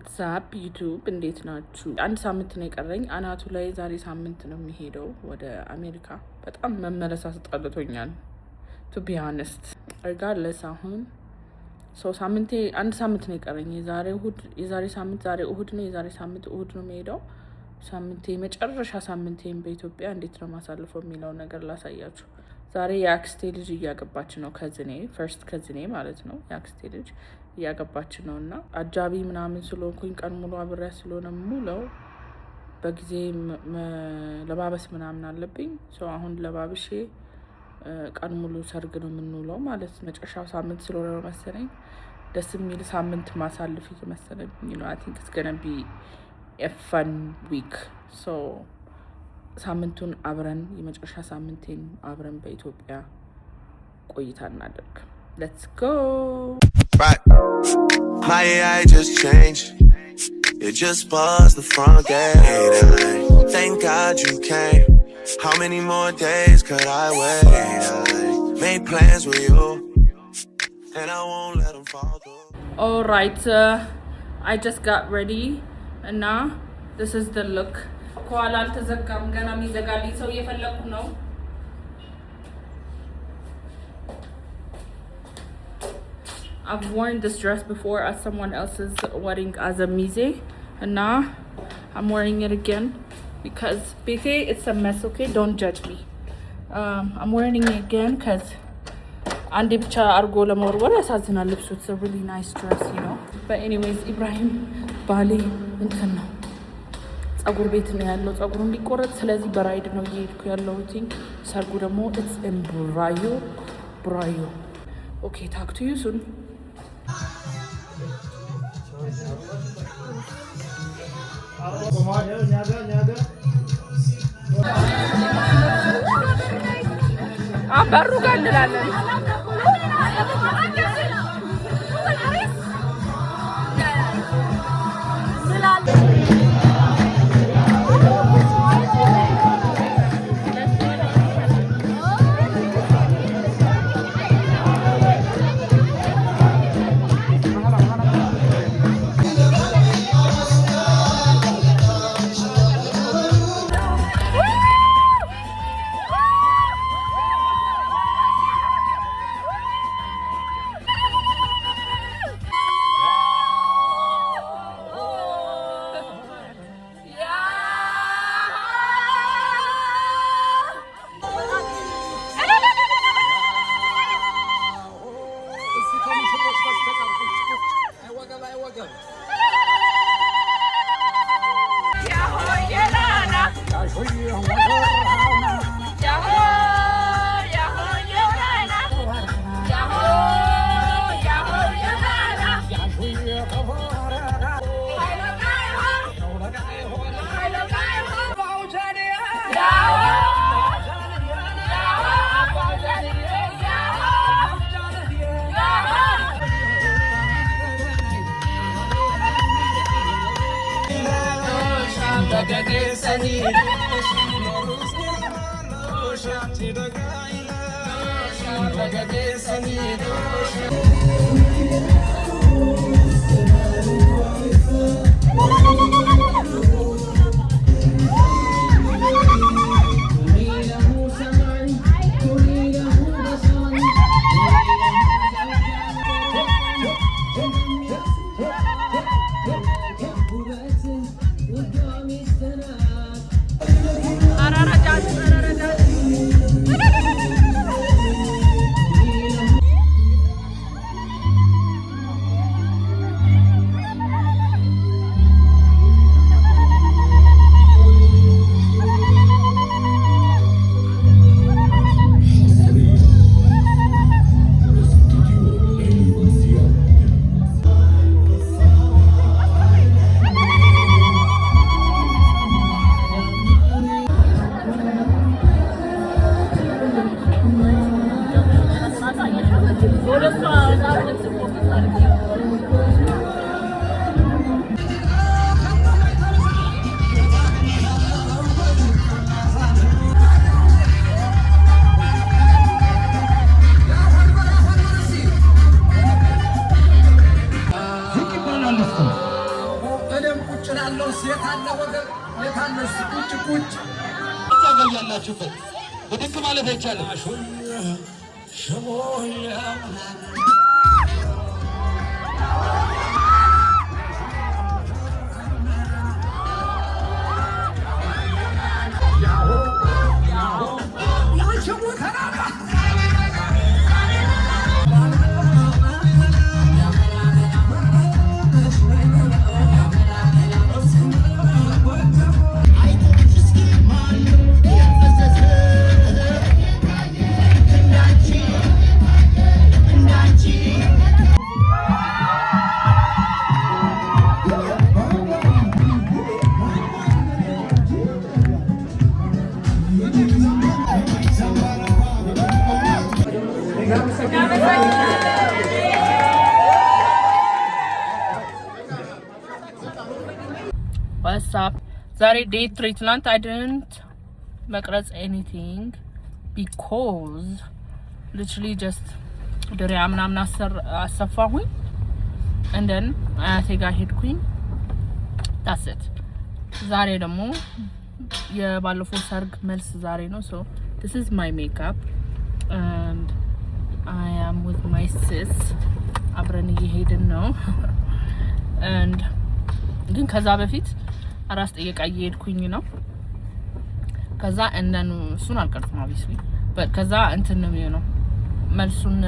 ዋትስአፕ ዩቲዩብ እንዴት ናችሁ? አንድ ሳምንት ነው የቀረኝ አናቱ ላይ። ዛሬ ሳምንት ነው የሚሄደው ወደ አሜሪካ። በጣም መመለስ አስጠልቶኛል ቱ ቢ ሆነስት። ሪጋርድለስ አሁን ሳምንቴ አንድ ሳምንት ነው የቀረኝ። የዛሬ ሳምንት ዛሬ እሁድ ነው። የዛሬ ሳምንት እሁድ ነው የሚሄደው። ሳምንቴ መጨረሻ ሳምንቴን በኢትዮጵያ እንዴት ነው ማሳልፈው የሚለው ነገር ላሳያችሁ። ዛሬ የአክስቴ ልጅ እያገባች ነው። ፈርስት ከዝኔ ማለት ነው። የአክስቴ ልጅ እያገባች ነው እና አጃቢ ምናምን ስለሆንኩኝ ቀን ሙሉ አብሬያ ስለሆነ ሙለው በጊዜ ለባበስ ምናምን አለብኝ። አሁን ለባብሼ ቀን ሙሉ ሰርግ ነው የምንውለው ማለት ነው። መጨረሻው ሳምንት ስለሆነ ነው መሰለኝ ደስ የሚል ሳምንት ማሳልፍ እየመሰለኝ ነው። አይ ቲንክ ኢትስ ገና ቢ ኤ ፈን ዊክ። ሳምንቱን አብረን የመጨረሻ ሳምንቴን አብረን በኢትዮጵያ ቆይታ እናደርግ። ሌትስ ጎ። Right. My AI just changed. It just buzzed the front gate. Thank God you came. How many more days could I wait? I made plans with you, and I won't let them fall through. All right, I just got ready, and now this is the look. ከኋላ አልተዘጋም ገና የሚዘጋልኝ ሰው እየፈለኩ ነው። I've worn this dress before at someone else's wedding as a mise, and now I'm wearing it again because Bete, it's a mess, okay? Don't judge me. I'm wearing it again because አንዴ ብቻ አርጎ ለመወርወር ያሳዝናል ልብሱ። It's a really nice dress, you know. But anyways, ኢብራሂም ባሌ እንትን ነው ጸጉር ቤት ነው ያለው። ጸጉሩን ሊቆረጥ ስለዚህ በራይድ ነው እየሄድኩ ያለሁት። ሰርጉ ደግሞ it's in Burayo. Okay, talk to you soon. በሩ ጋር እንላለን። ያለው ሴት አለ ወገን የታለ ቁጭ ቁጭ ታገያላችሁበት ወደክ ማለት አይቻልም ሸሞያ What's up? Sorry, day 3 ትላንት I didn't መቅረጽ anything because literally just ድሪያ ምናምን አሰፋሁኝ and then አያቴ ጋር ሄድኩኝ that's it ዛሬ ደግሞ የባለፈው ሰርግ መልስ ዛሬ ነው so this is my makeup and I am with my sis አብረን እየሄድን ነው and ግን ከዛ በፊት አራስ ጠየቃ እየሄድኩኝ ነው ከዛ እንደኑ እሱን አልቀርጽም obviously but ከዛ እንትን ነው የሚሆነው መልሱን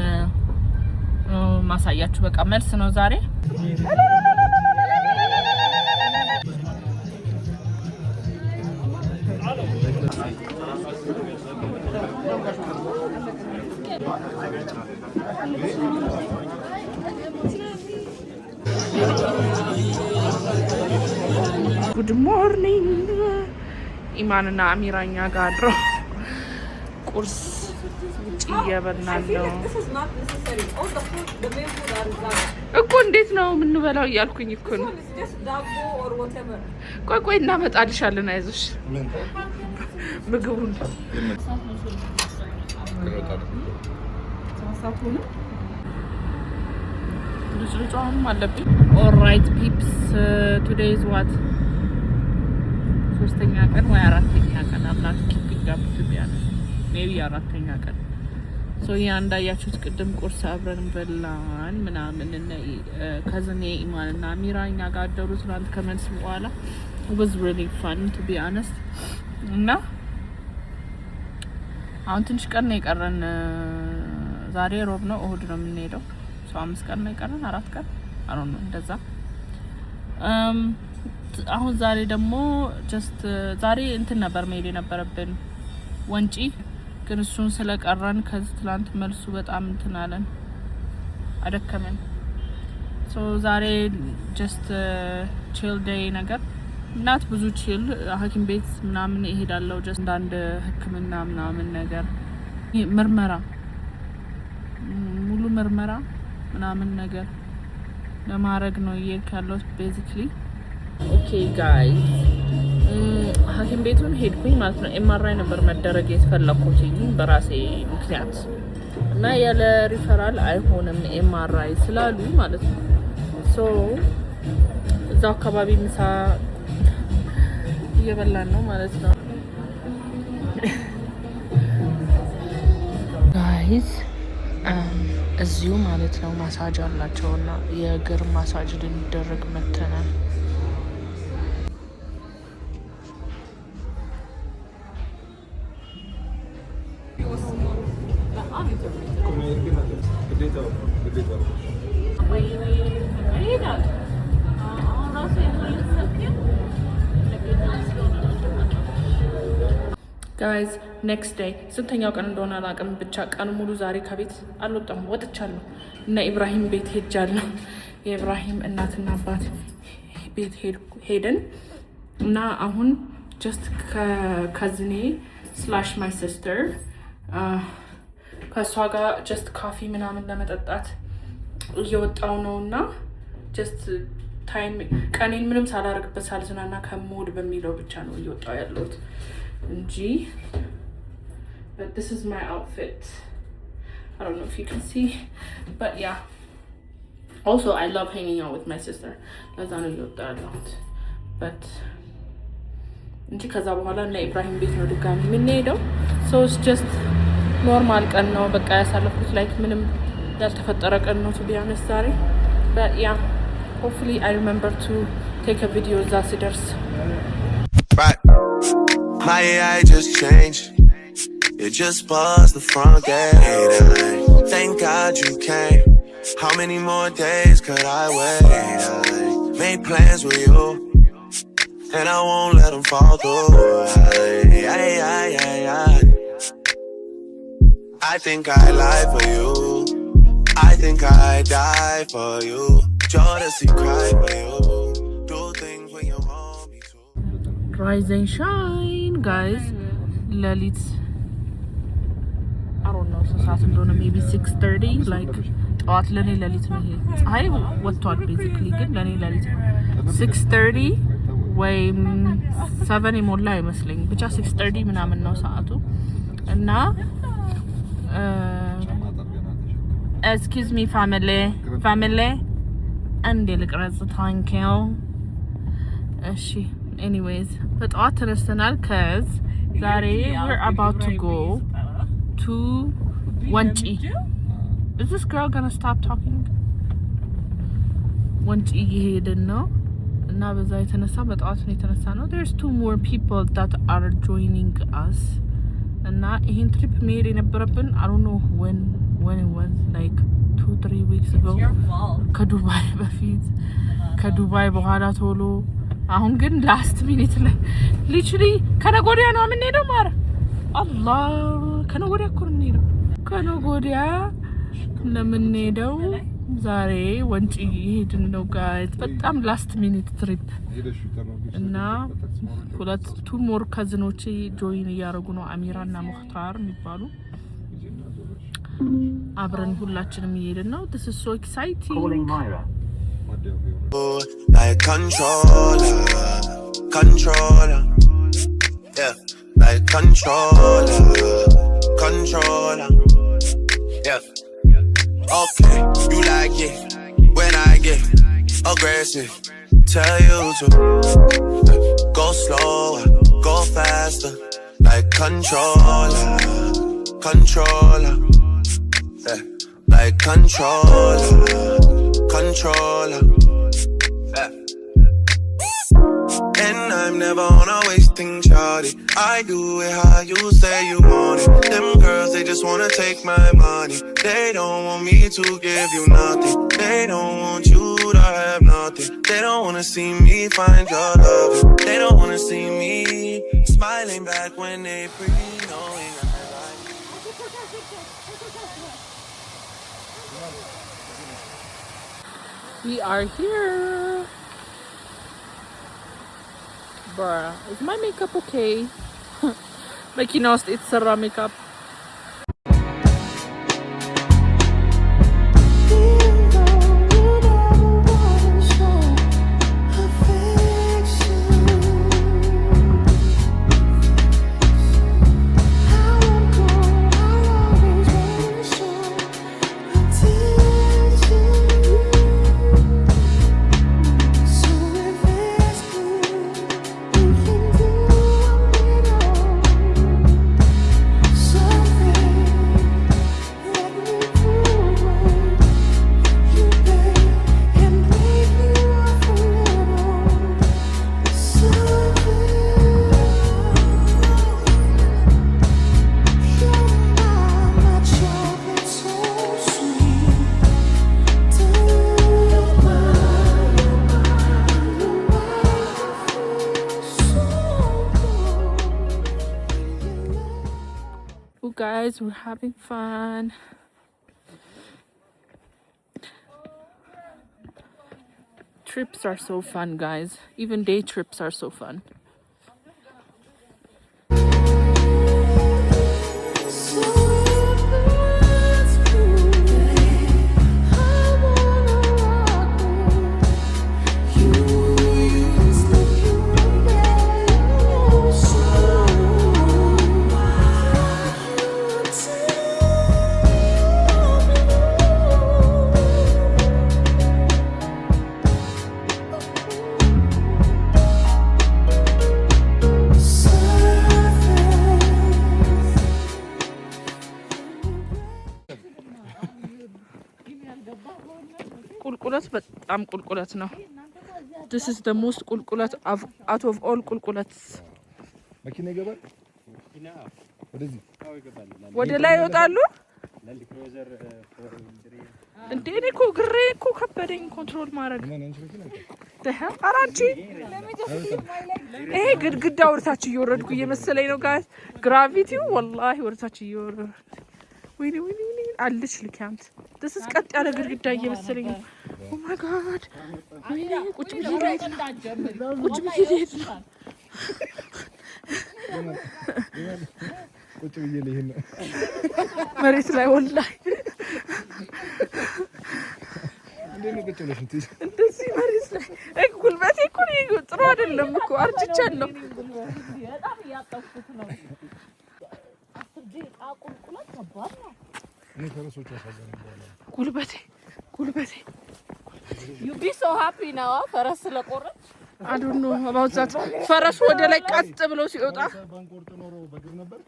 ማሳያችሁ በቃ መልስ ነው ዛሬ Good morning. ኢማንና አሚራኛ ጋር አድረው ቁርስ ውጪ እየበላን ነው እኮ እንዴት ነው የምንበላው እያልኩኝ እኮ ነው ቆይ እናመጣልሻለን አይዞሽ ምግቡን ልጅልጫውም አለብኝ alright peeps today is what ሶስተኛ ቀን ወይ አራተኛ ቀን አብላት ኪፒንግ አፕ to be honest maybe አራተኛ ቀን so ያ እንዳያችሁት ቅድም ቁርስ አብረን በላን ምናምን ከዘኔ ኢማንና አሚራኛ ጋር አደሩ ትናንት ከመልስ በኋላ it was really fun to be honest እና አሁን ትንሽ ቀን ነው የቀረን ዛሬ ሮብ ነው እሁድ ነው የምንሄደው so 5 ቀን ነው የቀረን 4 ቀን I don't know እንደዛ አሁን ዛሬ ደግሞ just ዛሬ እንትን ነበር መሄድ የነበረብን ወንጪ ግን እሱን ስለቀረን ከዚህ ትላንት መልሱ በጣም እንትን አለን አደከመን so ዛሬ just chill day ነገር እናት ብዙ chill ሐኪም ቤት ምናምን እሄዳለሁ just እንዳንድ ህክምና ምናምን ነገር ምርመራ ሙሉ ምርመራ ምናምን ነገር ለማድረግ ነው እየካለው basically okay guys ሐኪም ቤቱን ሄድኩኝ ማለት ነው ኤምአርአይ ነበር መደረግ የተፈለኩትኝ በራሴ ምክንያት እና ያለ ሪፈራል አይሆንም ኤምአርአይ ስላሉ ማለት ነው so እዛው አካባቢ ምሳ እየበላን ነው ማለት ነው guys እዚሁ ማለት ነው ማሳጅ አላቸውና የእግር ማሳጅ ልንደረግ መተናል guys next day ስንተኛው ቀን እንደሆነ አላውቅም ብቻ ቀን ሙሉ ዛሬ ከቤት አልወጣሁም ወጥቻለሁ እና ኢብራሂም ቤት ሄጃለሁ የኢብራሂም እናትና አባት ቤት ሄደን እና አሁን just ከዝኔ / my sister ከሷ ጋር just ካፌ ምናምን ለመጠጣት እየወጣው ነውና just ታይም ቀኔን ምንም ሳላርግበት ሳልዝናና ከሞድ በሚለው ብቻ ነው እየወጣው ያለሁት እንጂ but this is my outfit I don't know if you can see but yeah also I love hanging out with my sister ለዛ ነው እየወጣው ያለሁት በት እንጂ ከዛ በኋላ እና ኢብራሂም ቤት ነው ድጋሚ የምንሄደው። ሶ ኢትስ ጀስት ኖርማል ቀን ነው በቃ ያሳለፍኩት ላይክ ምንም ያልተፈጠረ ቀን ነው ቱ ቢ ኦነስት ዛሬ። በት ያ hopefully I remember to take a video እዛ ሲደርስ። Right. My AI just changed. It just buzzed the front gate. Thank God you came. How many more days could I wait? I made plans with you, and I won't let them fall through. I think I lie for you. I think I die for you. Jealousy cry for you. Do things when you want me to. Rise and shine, guys. ሌሊት I don't know ሰዓት እንደሆነ maybe 6:30 like ጠዋት ለኔ ሌሊት ነው። ይሄ ፀሐይ ወጥቷል basically ግን ለኔ ሌሊት 6:30 ወይም 7 የሞላ አይመስለኝ ብቻ 6:30 ምናምን ነው ሰዓቱ እና excuse me family አንዴ ልቅረጽ ታንኪው። እሺ anyways በጠዋት ተነስተናል ከዝ ዛሬ we're about to go to ወንጪ። is this girl gonna stop talking? ወንጪ እየሄድን ነው እና በዛ የተነሳ በጠዋት ነው የተነሳ ነው። there's 2 more people that are joining us እና ይሄን ትሪፕ መሄድ የነበረብን I don't know when it was like 2-3 weeks ago ከዱባይ በፊት ከዱባይ በኋላ ቶሎ አሁን ግን ላስት ሚኒት ላይ ሊትራሊ ከነጎዲያ ነው የምንሄደው። ማረ አላህ ከነጎዲያ እኮ ነው የምንሄደው። ከነጎዲያ ለምንሄደው ዛሬ ወንጪ ይሄድን ነው ጋይስ። በጣም ላስት ሚኒት ትሪፕ እና 2 ሞር ካዝኖቼ ጆይን እያደረጉ ነው። አሚራ እና ሙክታር የሚባሉ አብረን ሁላችንም እየሄድን ነው። this is so exciting. Like controller, yeah, like controller, yeah. Okay, you like it when I get aggressive. Tell you to go slower, go faster, like controller, yeah, like controller. And I'm never on a wasting shawty. I do it how you say you want it. Them girls, they just wanna take my money. They don't want me to give you nothing. They don't want you to have nothing. They don't wanna see me find your love. They don't wanna see me smiling back when they breathe, knowing I like you. We are here. Bruh, is my makeup okay? መኪና ውስጥ የተሰራ ሜካፕ guys, we're having fun. Trips are so fun, guys. Even day trips are so fun. በጣም ቁልቁለት ነው። this is the most ቁልቁለት out of all ቁልቁለትስ። መኪና ይገባል ወደዚህ ወደ ላይ ይወጣሉ እንዴ? እኔ እኮ ግሬ እኮ ከበደኝ ኮንትሮል ማድረግ። አራንቺ ይሄ ግድግዳ ወርታች እየወረድኩ እየመሰለኝ ነው ጋር ግራቪቲው ወላሂ ወርታች እየወረድኩ ወይኔ አልሽ ልካንት this is ቀጥ ያለ ግድግዳ እየመሰለኝ ነው። ኦ ማይ ጋድ ቁጭ ብዬ ልሄድ ነው መሬት ላይ ወላሂ እንደዚህ መሬት ላይ ጉልበቴ እኮ ጥሩ አይደለም እኮ አርጅቻለሁ። ጉልበቴ you be so happy now ፈረስ ስለቆረጥ I don't know about that ፈረስ ወደ ላይ ቀጥ ብሎ ሲወጣ ባንቆርጥ ኖሮ በግር ነበር።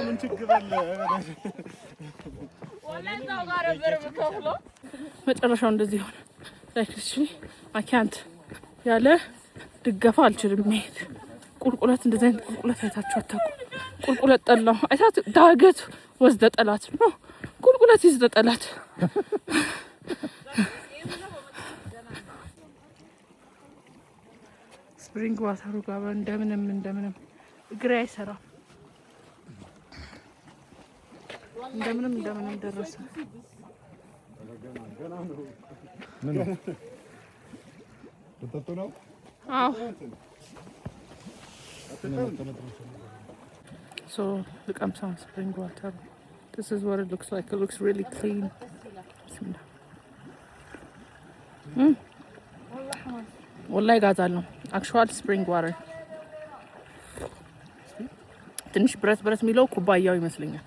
ምን ችግር አለ? ወለዛው ጋር በርብከፍሎ መጨረሻው እንደዚህ ሆነ። actually I can't ያለ ድገፋ አልችልም መሄድ። ቁልቁለት እንደዚህ አይነት ቁልቁለት አይታችሁ አታውቁም። ቁልቁለት ጠላሁ። አይታት ዳገት ወስደ ጠላት ነው። ቁልቁለት ይዝደ ጠላት። ስፕሪንግ ዋተሩ ጋር እንደምንም እግሬ አይሰራም። እንደምንም ደረሰ። ምን ወጣቱ ነው? አዎ so look, I'm some spring water. This is what it looks like. It looks really clean. wallahi ጋዛል ነው actual spring water. ትንሽ ብረት የሚለው ኩባያው ይመስለኛል።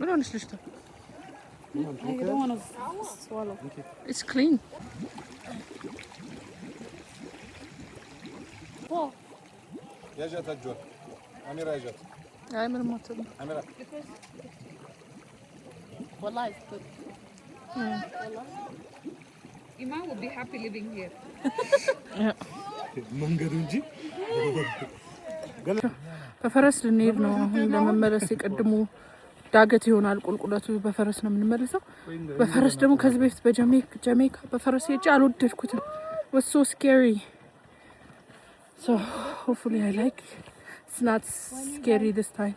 ምን ሆነሽ ልጅቷ? I don't want to swallow. It's clean. ያጃት አጆ አሚራ ያጃት አይ ምንም አትልም። አሚራ wallahi it's good. Iman would be happy living here. መንገዱ እንጂ በፈረስ ልንሄድ ነው አሁን ለመመለስ። የቀድሞ ዳገት ይሆናል ቁልቁለቱ። በፈረስ ነው የምንመለሰው። በፈረስ ደግሞ ከዚህ በፊት በጃሜይካ በፈረስ ሄጄ አልወደድኩትም። was so scary. So hopefully I like it's not scary this time.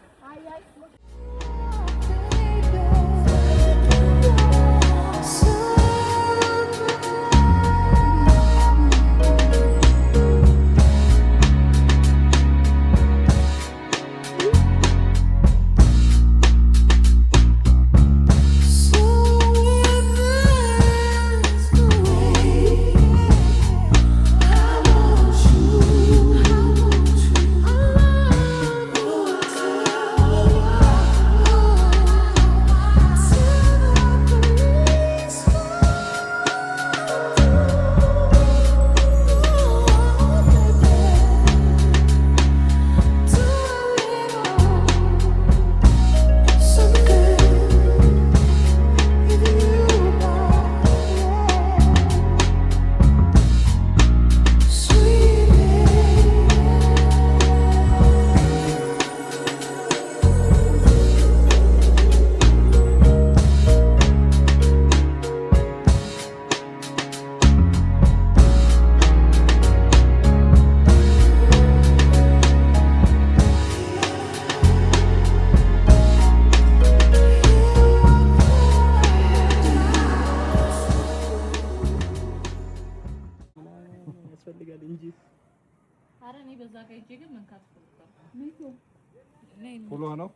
ፖሎ ነው።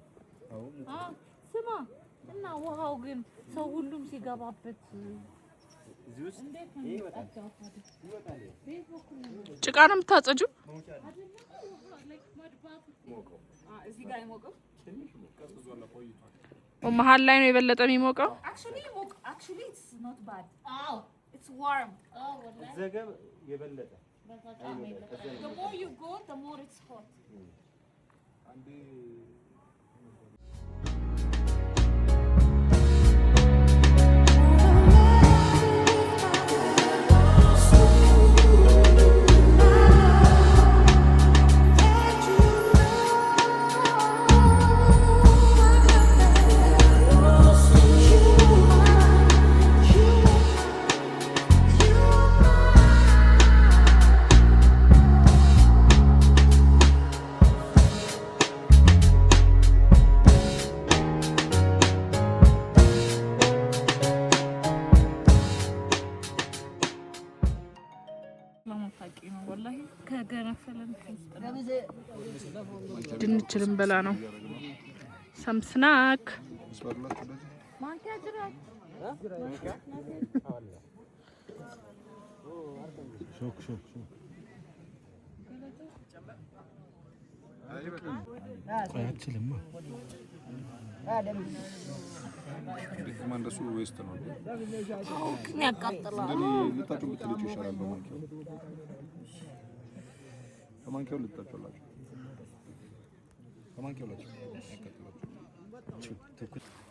ስማ እና ውሃው ግን ሰው ሁሉም ሲገባበት ጭቃ ነው የምታጸጂው? መሀል ላይ ነው የበለጠ የሚሞቀው። actually it's not bad. It's warm. The more you go, the more it's hot. ድንች ልንበላ ነው። ሰም ስናክ ማንኪያ ጅራት ሾክ አያችልማ እንደሱ ዌስት ነው ያቃጥላል። ልታጩ ብትልጭ ይሻላል። በማንኪያው ልታጩላችሁ በማንኪያው ላችሁ ያቃጥላችሁ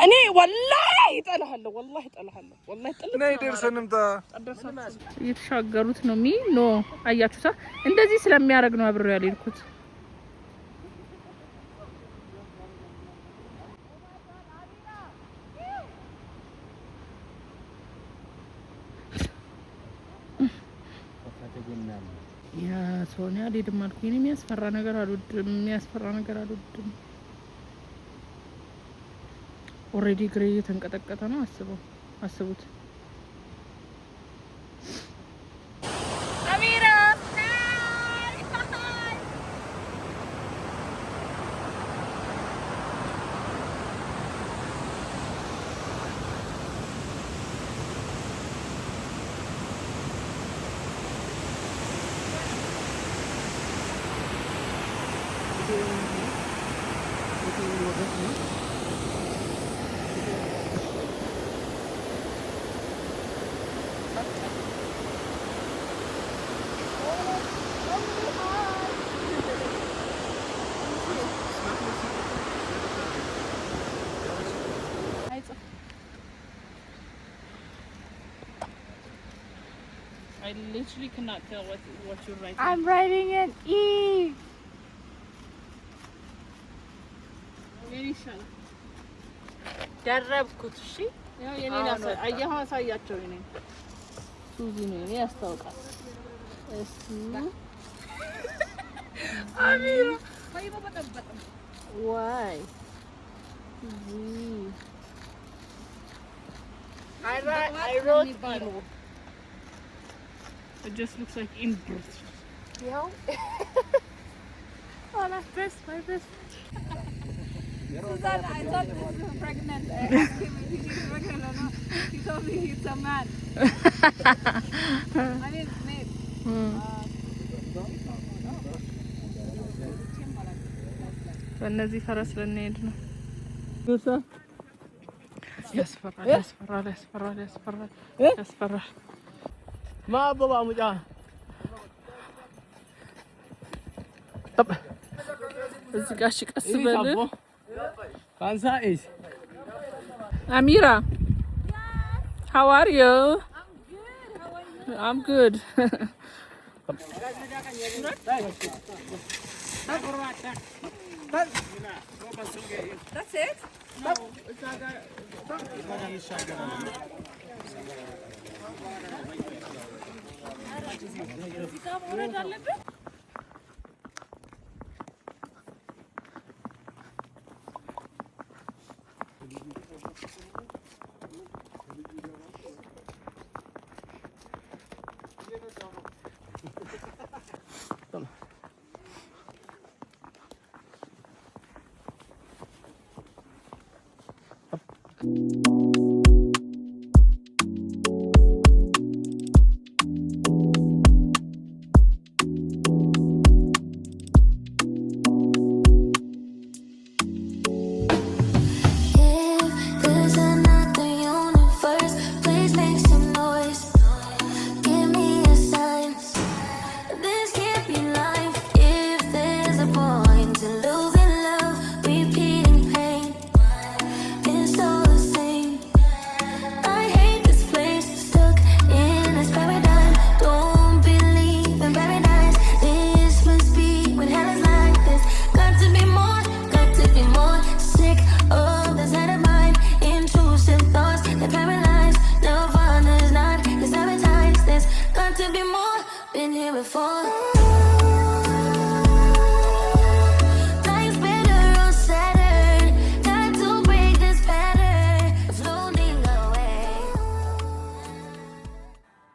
እኔ ወላሂ እጠላሃለሁ ወላሂ ጥልቅ ነይ ደርሰን እንምጣ። እየተሻገሩት ነው ኖ አያችሁታ እንደዚህ ስለሚያደርግ ነው አብሬው ያልሄድኩት። ያ ሶኒያ አልሄድም አልኩኝ። የሚያስፈራ ነገር አልወድም። ኦሬዲ ግሬ እየተንቀጠቀጠ ነው። አስቡት። አሚራ I literally cannot tell what you're writing. I'm writing an E. Very shallow. ደረብኩት። እሺ ያው የኔን አሳያቸው። የኔን ሱዚ ነው የኔ ያስታውቃል። እሱ አሚራ ዋይ I wrote Emo. It just looks like inbirth. Yeah. Oh, that's best. My best. Susan, I thought this was pregnant. I asked him if he's pregnant or not. He told me he's a man. I mean, mate. በእነዚህ ፈረስ ልንሄድ ነው። ያስፈራል። ማበባ ሙጫ እዚህ ጋር ቀስ በል ካንሳኢስ አሚራ how are you? I'm good. That's it? No.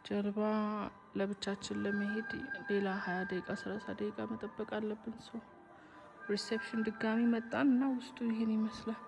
ጀልባ ለብቻችን ለመሄድ ሌላ 20 ደቂቃ 30 ደቂቃ መጠበቅ አለብን። ሰው ሪሴፕሽን ድጋሚ መጣን እና ውስጡ ይሄን ይመስላል።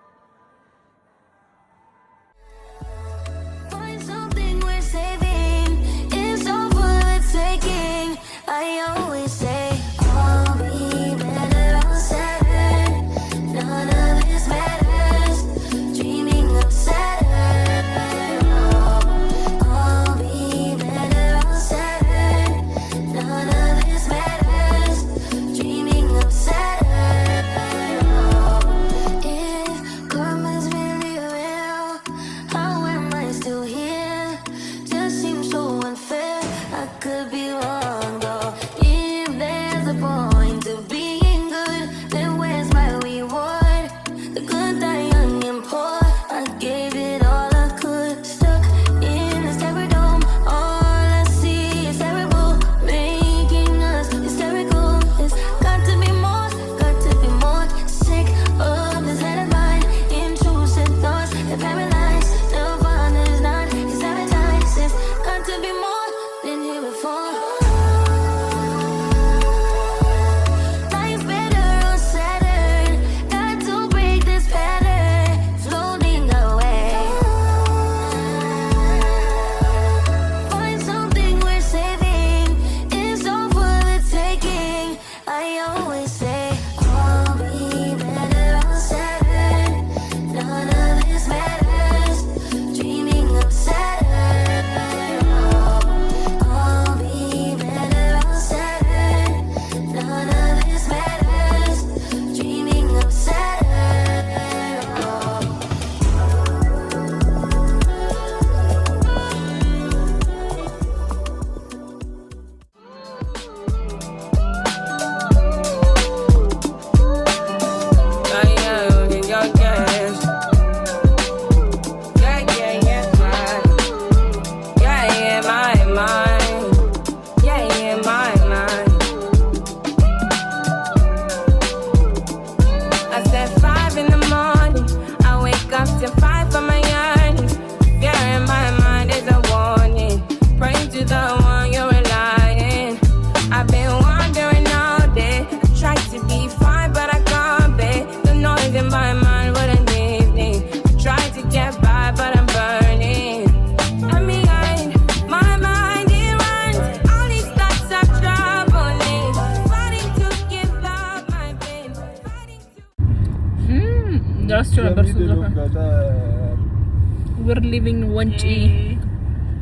We're leaving Wanchi.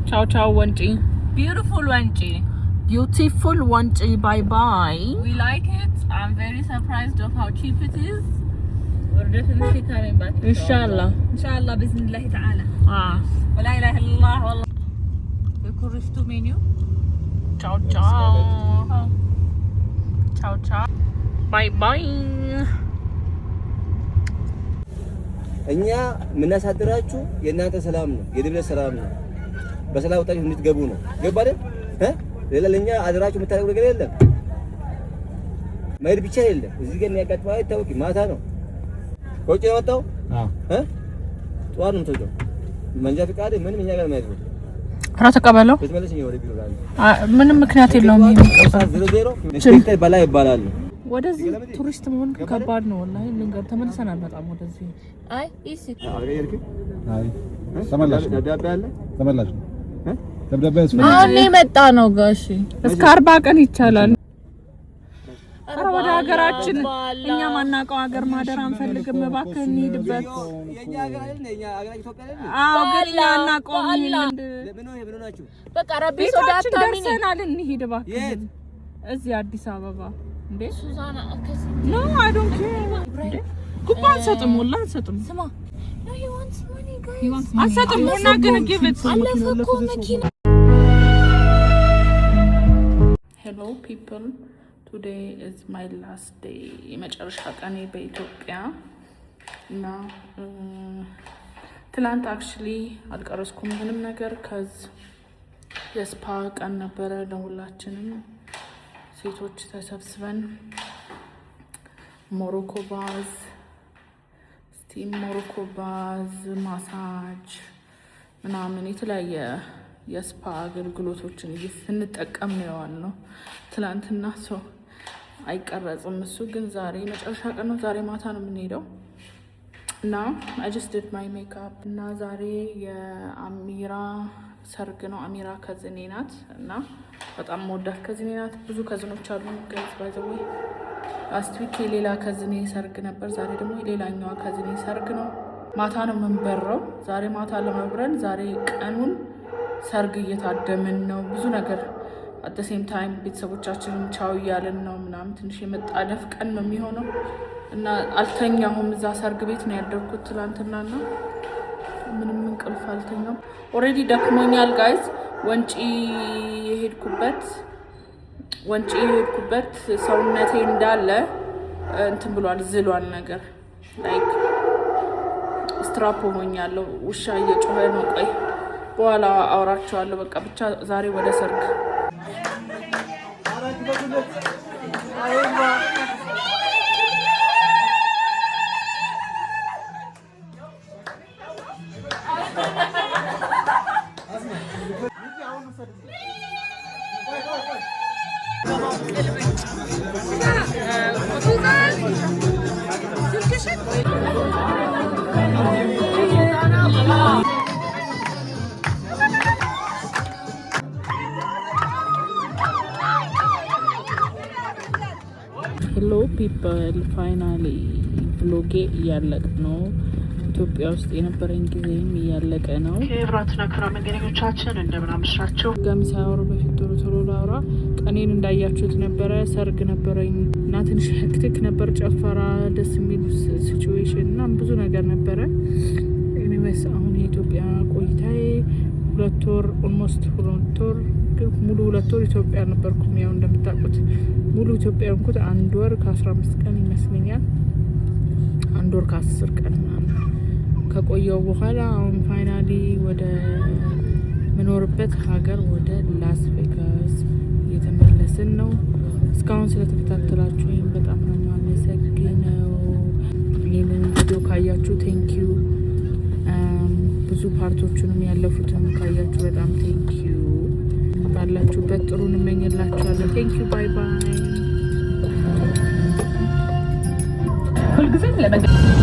Ciao ciao Wanchi. Beautiful Wanchi. Beautiful Wanchi. Bye bye. We like it. I'm very surprised of how cheap it is. We're definitely coming back. Inshallah. Inshallah bismillah ta'ala. ولا إله إلا الله والله. يكون رفتو menu. Ciao ciao. Ciao ciao. Bye bye. እኛ የምናሳድራችሁ የእናንተ ሰላም ነው፣ የድብለት ሰላም ነው። በሰላም ወጣችሁ እንድትገቡ ነው። ገባ አይደል? ሌላ ለኛ አድራችሁ የምታደርጉ ነገር የለም። መሄድ ብቻ የለም። እዚህ ጋር የሚያጋጥመው አይታወቅም። ማታ ነው ከውጭ የመጣው ጠዋት ነው የምትወጣው። መንጃ ፈቃድ ምንም እኛ ጋር ማለት ነው። ኧረ ተቀበለው። በተመለስ ነው ወደ ቢሮ ላይ ምንም ምክንያት የለውም። ይሄ 00 ኢንስፔክተር በላይ ይባላል። ወደዚህ ቱሪስት መሆን ከባድ ነው ወላሂ። ልንገር ተመልሰን አንመጣም ወደዚህ። አይ እሺ አይ ተመላሽ ተመላሽ ደብዳቤ አሁን የመጣ ነው ጋሺ። እስከ 40 ቀን ይቻላል። ወደ ሀገራችን እኛ ማናውቀው ሀገር ማደር አንፈልግም። እባክህ እንሂድበት። የኛ ሀገር አይደል? የኛ ሀገር ኢትዮጵያ አይደል? አዎ ግን አናውቀውም። ምን ናችሁ? በቃ ረቢ ሶዳታ ምን ደርሰናል። እንሂድ እባክህ። እዚህ አዲስ አበባ እንዴ ሱዛና አከስ ኖ አይ ዶንት ኬር። ኩባን ሰጥም ወላ ሰጥም ስማ no he wants money guys አንሰጥም እና ግን give it አለፈኮ መኪና hello people today is my last day የመጨረሻ ቀኔ በኢትዮጵያ እና ትላንት actually አልቀረስኩም ምንም ነገር ከዝ የስፓ ቀን ነበረ ለሁላችንም ሴቶች ተሰብስበን ሞሮኮ ባዝ ስቲም ሞሮኮ ባዝ ማሳጅ ምናምን የተለያየ የስፓ አገልግሎቶችን ስንጠቀም ነው ያዋልነው ትላንትና ሰው አይቀረጽም እሱ ግን ዛሬ መጨረሻ ቀን ነው ዛሬ ማታ ነው የምንሄደው እና I just did my makeup እና ዛሬ የአሚራ ሰርግ ነው አሚራ ከዝኔ ናት እና በጣም ሞዳት ከዝኔ ናት ብዙ ከዝኖች አሉ ጋይስ ባይ ዘ ዌይ ላስት ዊክ የሌላ ከዝኔ ሰርግ ነበር ዛሬ ደግሞ የሌላኛዋ ከዝኔ ሰርግ ነው ማታ ነው የምንበረው ዛሬ ማታ ለመብረን ዛሬ ቀኑን ሰርግ እየታደምን ነው ብዙ ነገር at the same time ቤተሰቦቻችንን ቻው እያልን ነው ምናምን ትንሽ የመጣለፍ ቀን ነው የሚሆነው እና አልተኛሁም እዛ ሰርግ ቤት ነው ያደርኩት ትላንትናና ምንም እንቅልፍ አልተኛም ኦሬዲ ደክሞኛል ጋይስ ወንጪ የሄድኩበት ሰውነቴ እንዳለ እንትን ብሏል ዝሏል ነገር ላይክ ስትራፕ ሆኛለሁ ውሻ እየጮኸ ነው ቆይ በኋላ አውራቸዋለሁ በቃ ብቻ ዛሬ ወደ ሰርግ ሄሎ ፒፕል ፋይናሊ ብሎጌ እያለቀ ነው ኢትዮጵያ ውስጥ የነበረኝ ጊዜም እያለቀ ነው ክብራትና ክቡራን መንገደኞቻችን እንደምን አመሻችሁ ጋሚ ሳይወሩ በፊት ቶሎ ላውራ ቀኔን እንዳያችሁት ነበረ ሰርግ ነበረኝ እና ትንሽ ሄክቲክ ነበር ጨፈራ ደስ የሚል ሲቹዌሽን እና ብዙ ነገር ነበረ ኤኒዌይስ አሁን የኢትዮጵያ ቆይታዬ 2 ወር ኦልሞስት 2 ወር ሙሉ 2 ወር ኢትዮጵያ ነበርኩም ያው እንደምታውቁት ሙሉ ኢትዮጵያ እንኩት 1 ወር ከ15 ቀን ይመስለኛል 1 ወር ከ10 ቀን ከቆየው በኋላ አሁን ፋይናሊ ወደ መኖርበት ሀገር ወደ ላስ ቬጋስ እየተመለስን ነው እስካሁን ስለተከታተላችሁኝ በጣም ነው የማመሰግነው ይህንን ቪዲዮ ካያችሁ ቴንኪዩ ብዙ ፓርቶቹንም ያለፉትን ካያችሁ በጣም ቴንኪዩ ባላችሁበት ጥሩ እንመኝላችኋለሁ ቴንኪዩ ባይ ባይ ሁልጊዜም